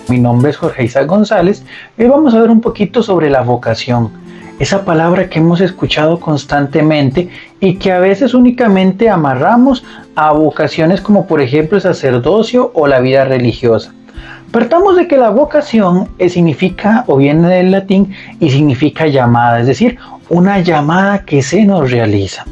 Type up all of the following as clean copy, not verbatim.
Mi nombre es Jorge Isaac González y hoy vamos a ver un poquito sobre la vocación, esa palabra que hemos escuchado constantemente y que a veces únicamente amarramos a vocaciones como por ejemplo el sacerdocio o la vida religiosa. Partamos de que la vocación significa o viene del latín y significa llamada, es decir, una llamada que se nos realiza.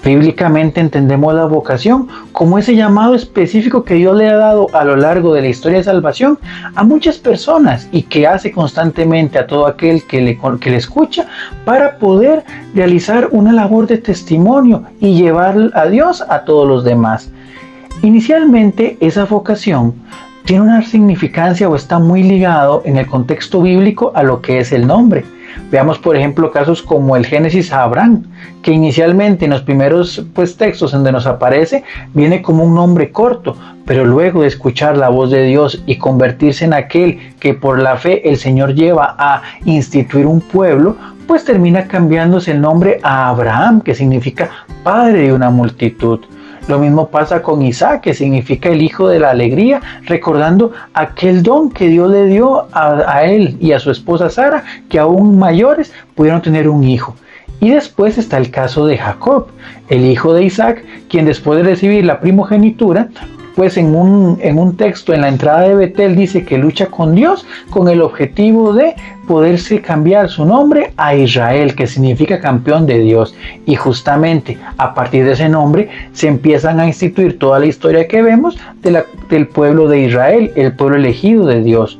Bíblicamente entendemos la vocación como ese llamado específico que Dios le ha dado a lo largo de la historia de salvación a muchas personas y que hace constantemente a todo aquel que le escucha para poder realizar una labor de testimonio y llevar a Dios a todos los demás. Inicialmente esa vocación tiene una significancia o está muy ligado en el contexto bíblico a lo que es el nombre. Veamos por ejemplo casos como el Génesis a Abraham, que inicialmente en los primeros textos donde nos aparece viene como un nombre corto, pero luego de escuchar la voz de Dios y convertirse en aquel que por la fe el Señor lleva a instituir un pueblo, pues termina cambiándose el nombre a Abraham, que significa padre de una multitud. Lo mismo pasa con Isaac, que significa el hijo de la alegría, recordando aquel don que Dios le dio a él y a su esposa Sara, que aún mayores pudieron tener un hijo. Y después está el caso de Jacob, el hijo de Isaac, quien después de recibir la primogenitura, pues en un texto en la entrada de Betel dice que lucha con Dios con el objetivo de poderse cambiar su nombre a Israel, que significa campeón de Dios. Y justamente a partir de ese nombre se empiezan a instituir toda la historia que vemos del pueblo de Israel, el pueblo elegido de Dios.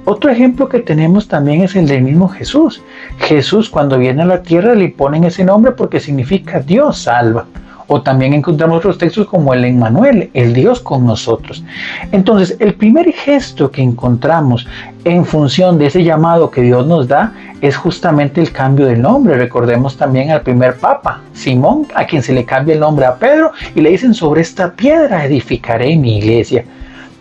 Otro ejemplo que tenemos también es el del mismo Jesús. Jesús cuando viene a la tierra le ponen ese nombre porque significa Dios salva. O también encontramos otros textos como el Emmanuel, el Dios con nosotros. Entonces, el primer gesto que encontramos en función de ese llamado que Dios nos da es justamente el cambio del nombre. Recordemos también al primer papa, Simón, a quien se le cambia el nombre a Pedro y le dicen: sobre esta piedra edificaré mi iglesia.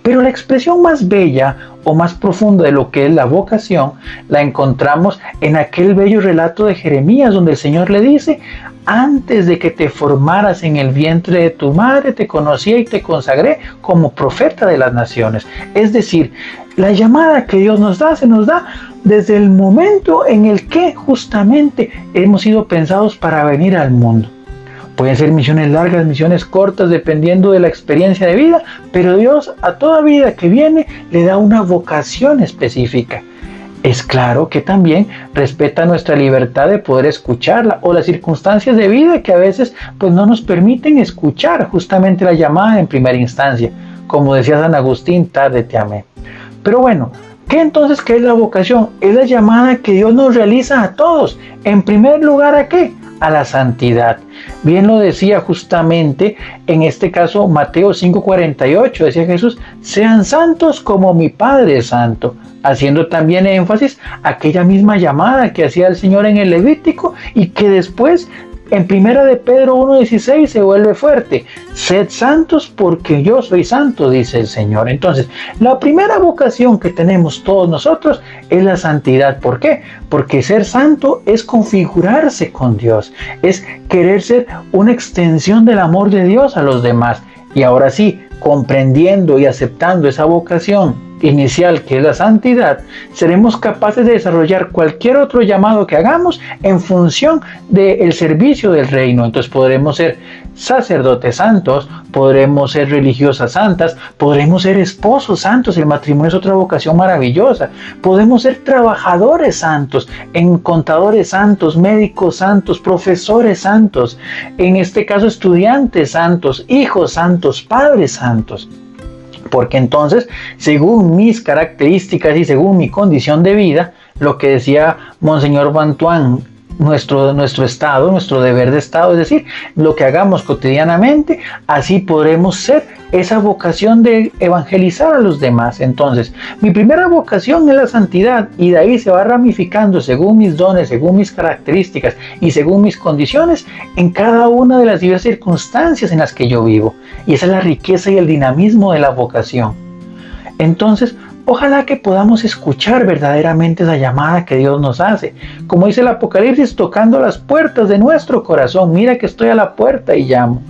Pero la expresión más bella o más profunda de lo que es la vocación la encontramos en aquel bello relato de Jeremías, donde el Señor le dice: antes de que te formaras en el vientre de tu madre, te conocía y te consagré como profeta de las naciones. Es decir, la llamada que Dios nos da, se nos da desde el momento en el que justamente hemos sido pensados para venir al mundo. Pueden ser misiones largas, misiones cortas, dependiendo de la experiencia de vida, pero Dios a toda vida que viene le da una vocación específica. Es claro que también respeta nuestra libertad de poder escucharla o las circunstancias de vida que a veces no nos permiten escuchar justamente la llamada en primera instancia. Como decía San Agustín, tarde te amé. Pero bueno, ¿qué es la vocación? Es la llamada que Dios nos realiza a todos. En primer lugar, ¿a qué? A la santidad. Bien lo decía justamente en este caso Mateo 5:48, decía Jesús: sean santos como mi Padre es santo, haciendo también énfasis a aquella misma llamada que hacía el Señor en el Levítico y que después en primera de Pedro 1:16 se vuelve fuerte: sed santos porque yo soy santo, dice el Señor. Entonces, la primera vocación que tenemos todos nosotros es la santidad. ¿Por qué? Porque ser santo es configurarse con Dios, es querer ser una extensión del amor de Dios a los demás. Y ahora sí, comprendiendo y aceptando esa vocación inicial que es la santidad, seremos capaces de desarrollar cualquier otro llamado que hagamos en función del servicio del reino. Entonces podremos ser sacerdotes santos, podremos ser religiosas santas, podremos ser esposos santos. El matrimonio es otra vocación maravillosa. Podemos ser trabajadores santos, contadores santos, médicos santos, profesores santos, en este caso estudiantes santos, hijos santos, padres santos. Porque entonces, según mis características y según mi condición de vida, lo que decía Monseñor Bantuán, nuestro estado, nuestro deber de estado, es decir, lo que hagamos cotidianamente, así podremos ser esa vocación de evangelizar a los demás. Entonces, mi primera vocación es la santidad y de ahí se va ramificando según mis dones, según mis características y según mis condiciones en cada una de las diversas circunstancias en las que yo vivo. Y esa es la riqueza y el dinamismo de la vocación. Entonces, Ojalá que podamos escuchar verdaderamente esa llamada que Dios nos hace. Como dice el Apocalipsis, tocando las puertas de nuestro corazón. Mira que estoy a la puerta y llamo.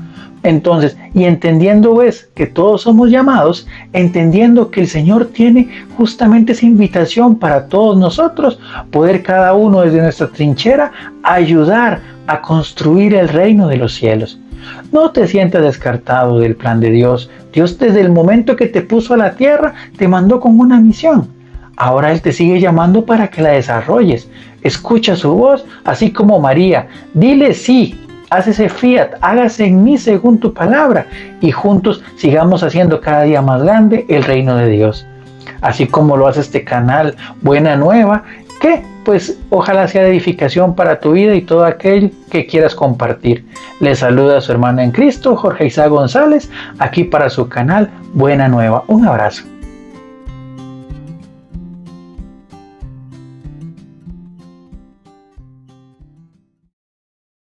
Entonces, y entendiendo que todos somos llamados, entendiendo que el Señor tiene justamente esa invitación para todos nosotros, poder cada uno desde nuestra trinchera ayudar a construir el reino de los cielos. No te sientas descartado del plan de Dios. Dios desde el momento que te puso a la tierra te mandó con una misión. Ahora Él te sigue llamando para que la desarrolles. Escucha su voz, así como María. Dile sí. Haz ese fiat, hágase en mí según tu palabra y juntos sigamos haciendo cada día más grande el reino de Dios. Así como lo hace este canal Buena Nueva, que pues ojalá sea de edificación para tu vida y todo aquel que quieras compartir. Le saluda a su hermano en Cristo, Jorge Isaac González, aquí para su canal Buena Nueva. Un abrazo.